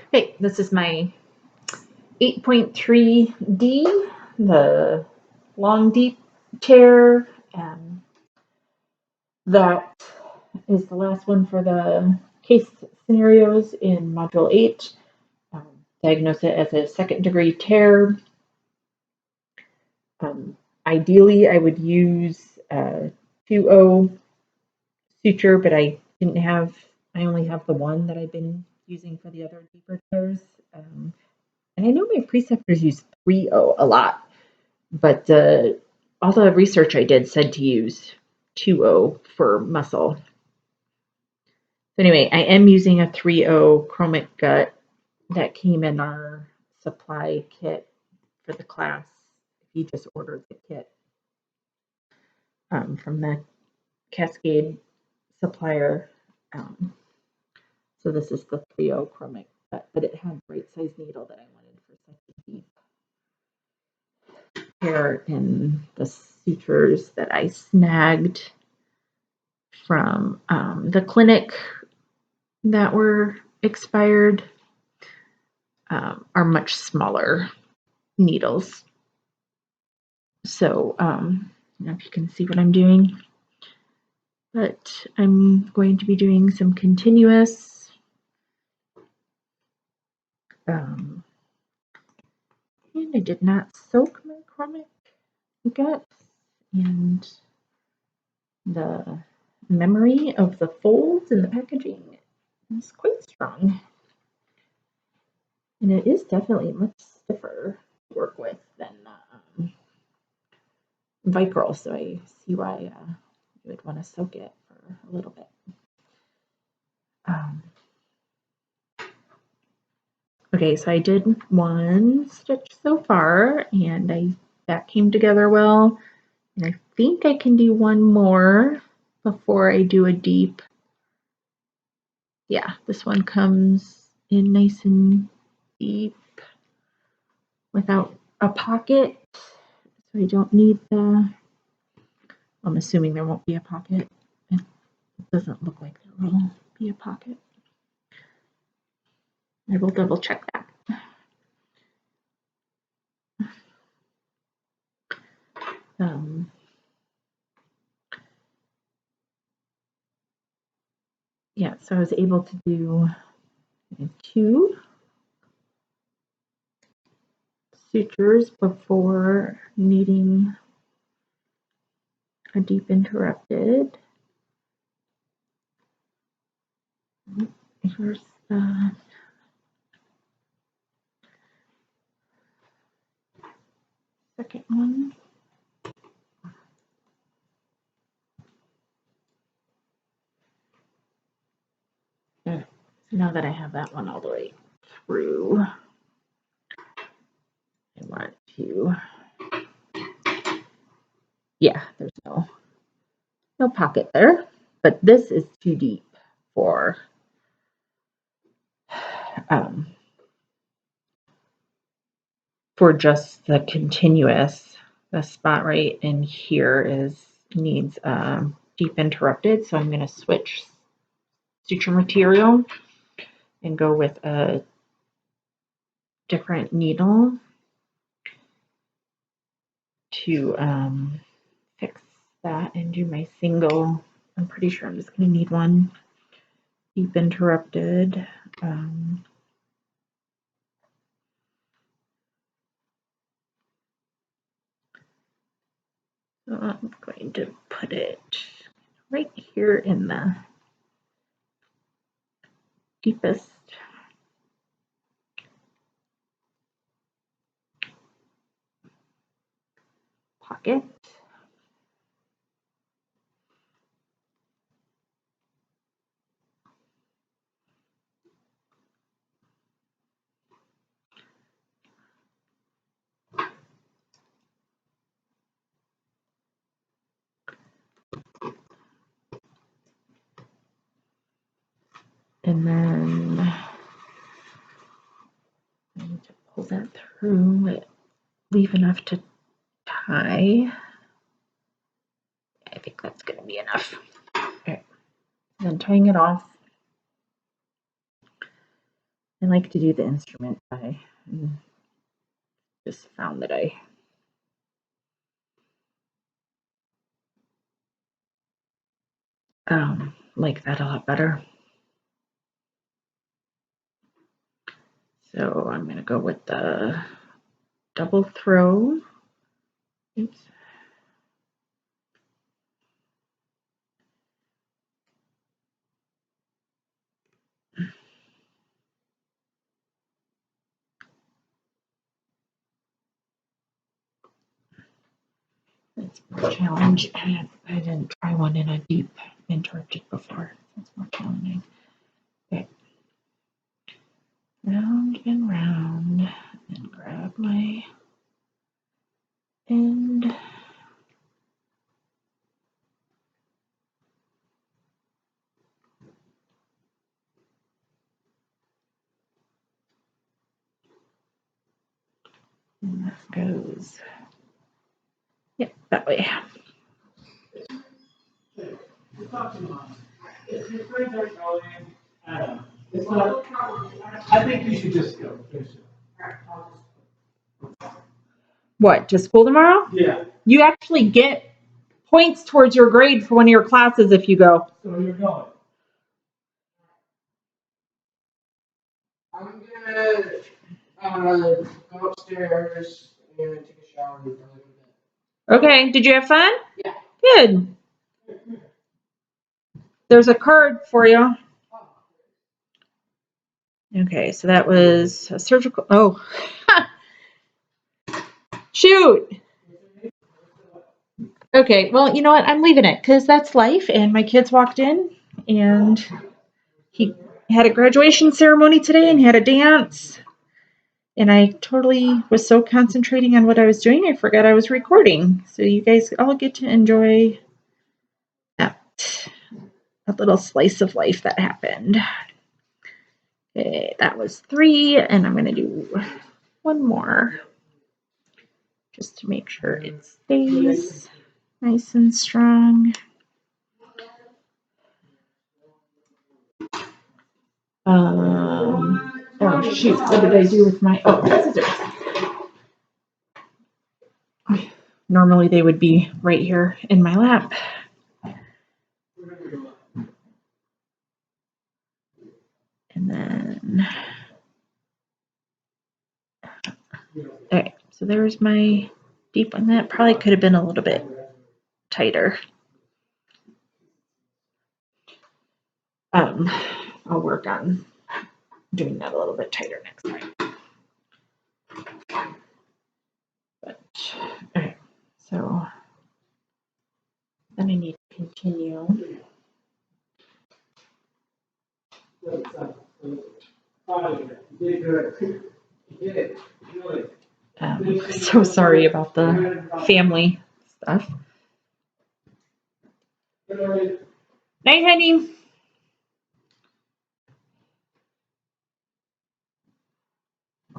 Okay, this is my 8.3D, the long deep tear. That is the last one for the case scenarios in Module 8. Diagnose it as a second-degree tear. Ideally, I would use a 2.0 suture, but I only have the one that I've been using for the other deeper tears. And I know my preceptors use 3.0 a lot, but all the research I did said to use 2.0 for muscle. So anyway, I am using a 3.0 chromic gut that came in our supply kit for the class. If you just ordered the kit from the Cascade supplier. So this is the 3.0 chromic gut, but it had right size needle that I wanted for such a deep tear in the sutures that I snagged from the clinic that were expired are much smaller needles. So I don't know if you can see what I'm doing, but I'm going to be doing some continuous. And I did not soak my chromic gut, and the memory of the folds in the packaging is quite strong. And it is definitely much stiffer to work with than Vicryl, so I see why you would want to soak it for a little bit. Okay, so I did one stitch so far, and that came together well. And I think I can do one more before I do a deep. Yeah, this one comes in nice and deep without a pocket. So I don't need I'm assuming there won't be a pocket. It doesn't look like there will be a pocket. I will double check that. Yeah, so I was able to do 2 sutures before needing a deep interrupted. Here's the second one. So now that I have that one all the way through, I want to, yeah, there's no pocket there, but this is too deep for just the continuous. The spot right in here needs deep interrupted, so I'm going to switch suture material and go with a different needle to fix that and do my single. I'm pretty sure I'm just going to need one deep interrupted. So I'm going to put it right here in the deepest pocket. And then I need to pull that through, leave enough to tie. I think that's going to be enough. Okay. Then tying it off. I like to do the instrument I just found that I like that a lot better. So I'm going to go with the double throw. Oops. That's more challenge. I didn't try one in a deep Antarctic before. That's more challenging. Okay. Round and round, and grab my end. And that goes, yep, that way. I think you should just go. What, to school tomorrow? Yeah. You actually get points towards your grade for one of your classes if you go. So you're going. I'm gonna go upstairs and take a shower and Okay, did you have fun? Yeah. Good. There's a card for you. Okay, so that was a surgical, oh. Shoot. Okay, well, you know what? I'm leaving it because that's life. And my kids walked in and he had a graduation ceremony today and he had a dance. And I totally was so concentrating on what I was doing, I forgot I was recording. So you guys all get to enjoy that, a little slice of life that happened. Okay, that was 3, and I'm going to do one more just to make sure it stays nice and strong. Oh shoot, what did I do with my, scissors. Normally they would be right here in my lap. And then, okay, so there's my deep one. That probably could have been a little bit tighter. I'll work on doing that a little bit tighter next time. But, okay, so then I need to continue. So sorry about the family stuff. Night, honey.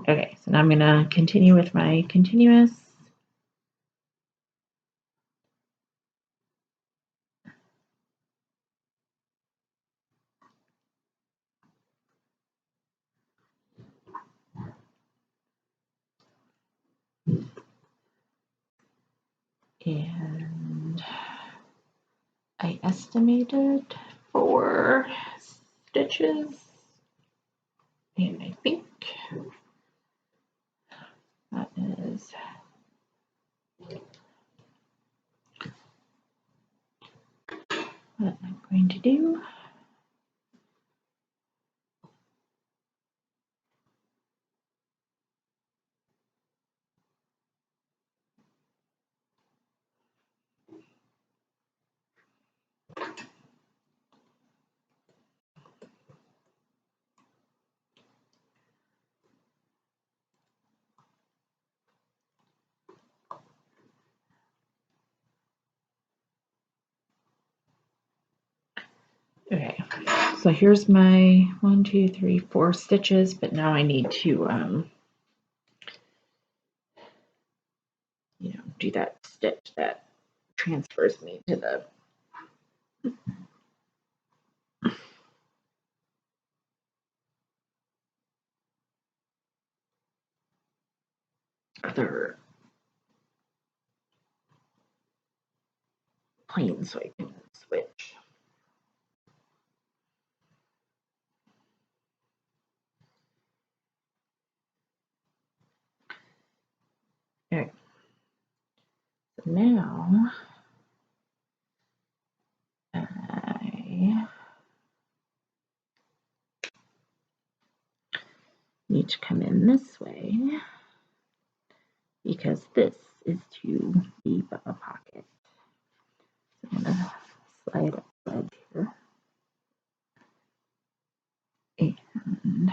Okay, so now I'm gonna continue with my continuous. And I estimated 4 stitches, and I think that is what I'm going to do. Okay, so here's my 1, 2, 3, 4 stitches, but now I need to, do that stitch that transfers me to the other plane so I can switch. Okay. So now I need to come in this way because this is too deep of a pocket. So I'm going to slide up the edge here and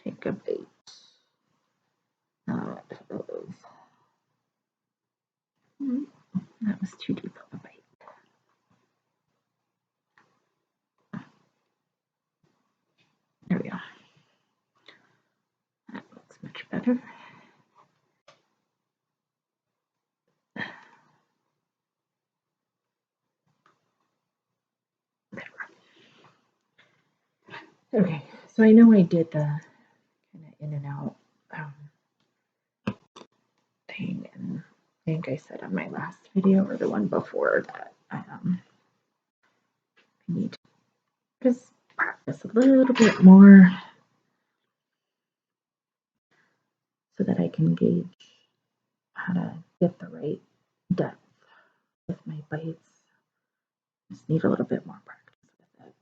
take a bite out of, that was too deep of a bite. There we go. That looks much better. Okay, so I know I did the kind of in and out thing, and I think I said on my last video or the one before that I need to just practice a little bit more so that I can gauge how to get the right depth with my bites. Just need a little bit more practice with it.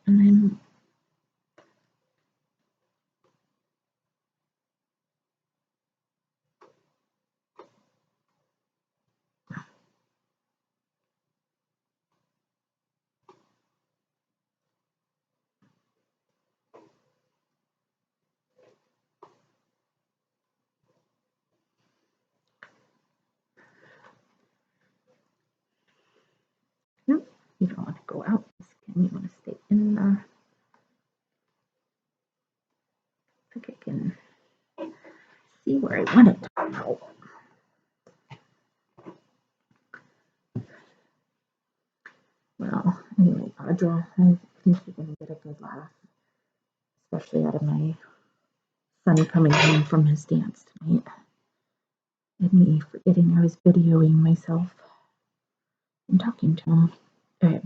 And then you don't want to go out the skin, you want to stay in the, I think I can see where I want it to come out. Well, anyway, Audra, I think you're going to get a good laugh, especially out of my son coming home from his dance tonight and me forgetting I was videoing myself and talking to him. Okay,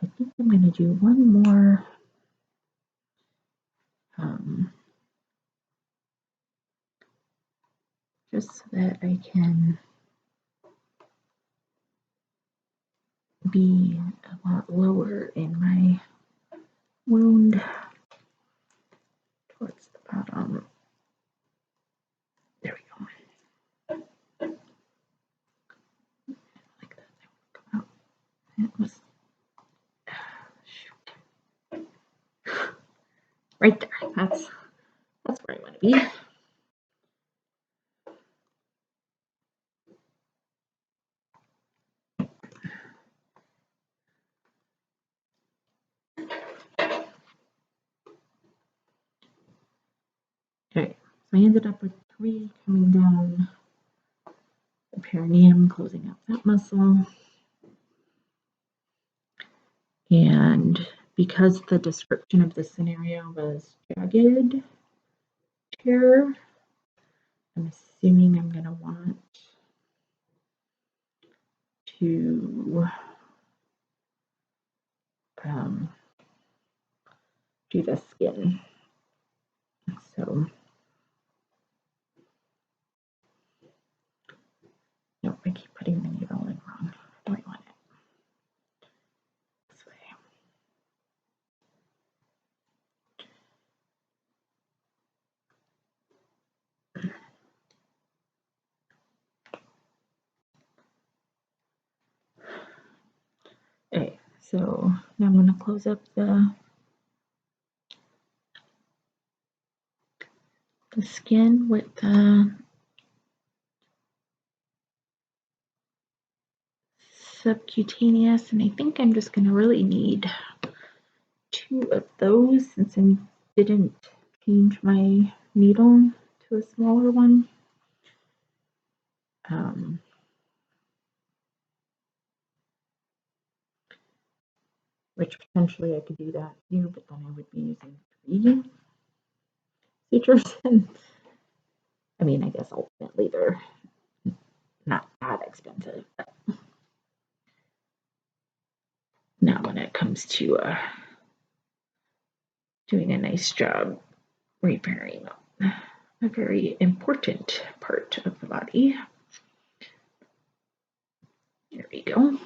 I think I'm going to do one more just so that I can be a lot lower in my wound towards the bottom. There we go. Like that. Come out. It was right there. That's where I want to be. Okay, so I ended up with 3 coming down the perineum, closing up that muscle. And because the description of the scenario was jagged tear, I'm assuming I'm going to want to do the skin. So, no, I keep putting the needle in wrong. How do I want it? This way. Okay, so now I'm going to close up the skin with the subcutaneous, and I think I'm just going to really need 2 of those since I didn't change my needle to a smaller one. which potentially I could do that here, but then I would be using 3 sutures. And I mean, I guess ultimately they're not that expensive, but not when it comes to doing a nice job repairing a very important part of the body. There we go.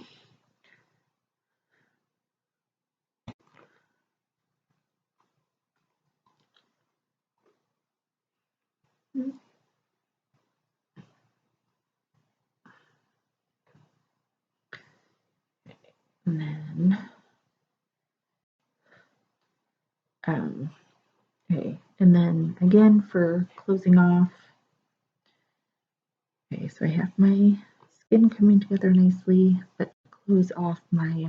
And then, okay, and then again for closing off. Okay, so I have my skin coming together nicely, but close off my,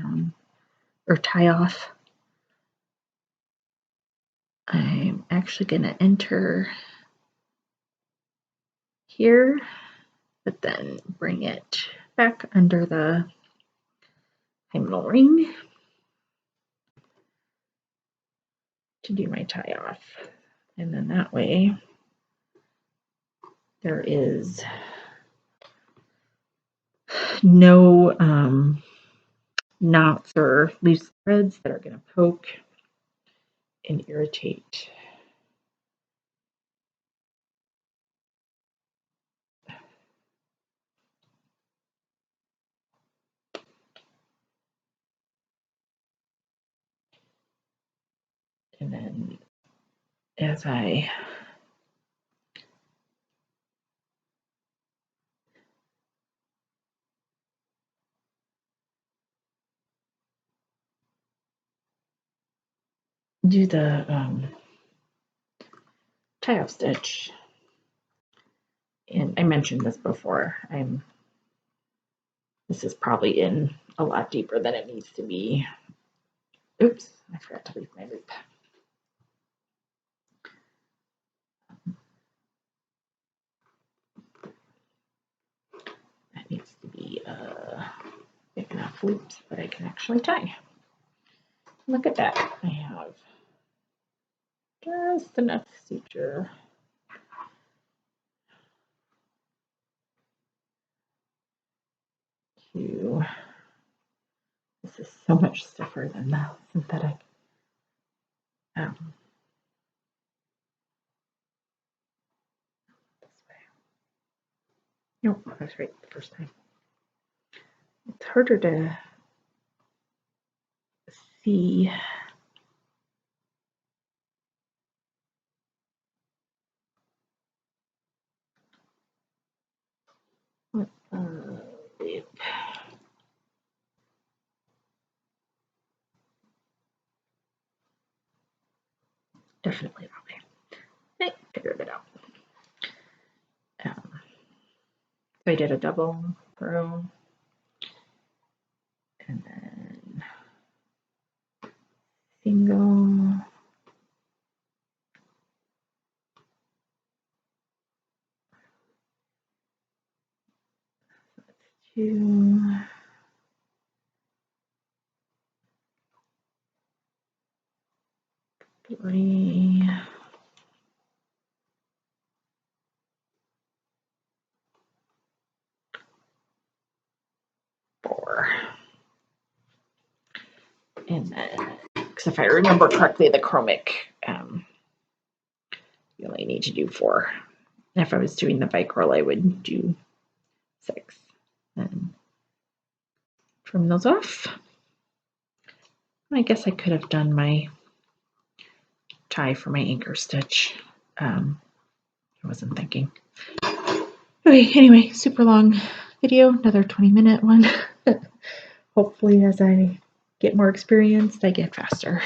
or tie off, I'm actually going to enter here, but then bring it back under the hymenal ring to do my tie off. And then that way there is no knots or loose threads that are going to poke and irritate. And then as I do the tie off stitch, and I mentioned this before, this is probably in a lot deeper than it needs to be. Oops, I forgot to leave my loop. That needs to be big enough loops that I can actually tie. Look at that. I have just enough suture to, this is so much stiffer than the synthetic. This way. Nope, I was right the first time. It's harder to see what loop. Definitely that way. I figured it out. So I did a double row, and then single, that's 2, 3, 4. And then, because if I remember correctly, the chromic, you only need to do 4. And if I was doing the bike roll, I would do 6. And trim those off. I guess I could have done my tie for my anchor stitch. I wasn't thinking. Okay, anyway, super long video, another 20-minute one. Hopefully as I get more experienced, I get faster.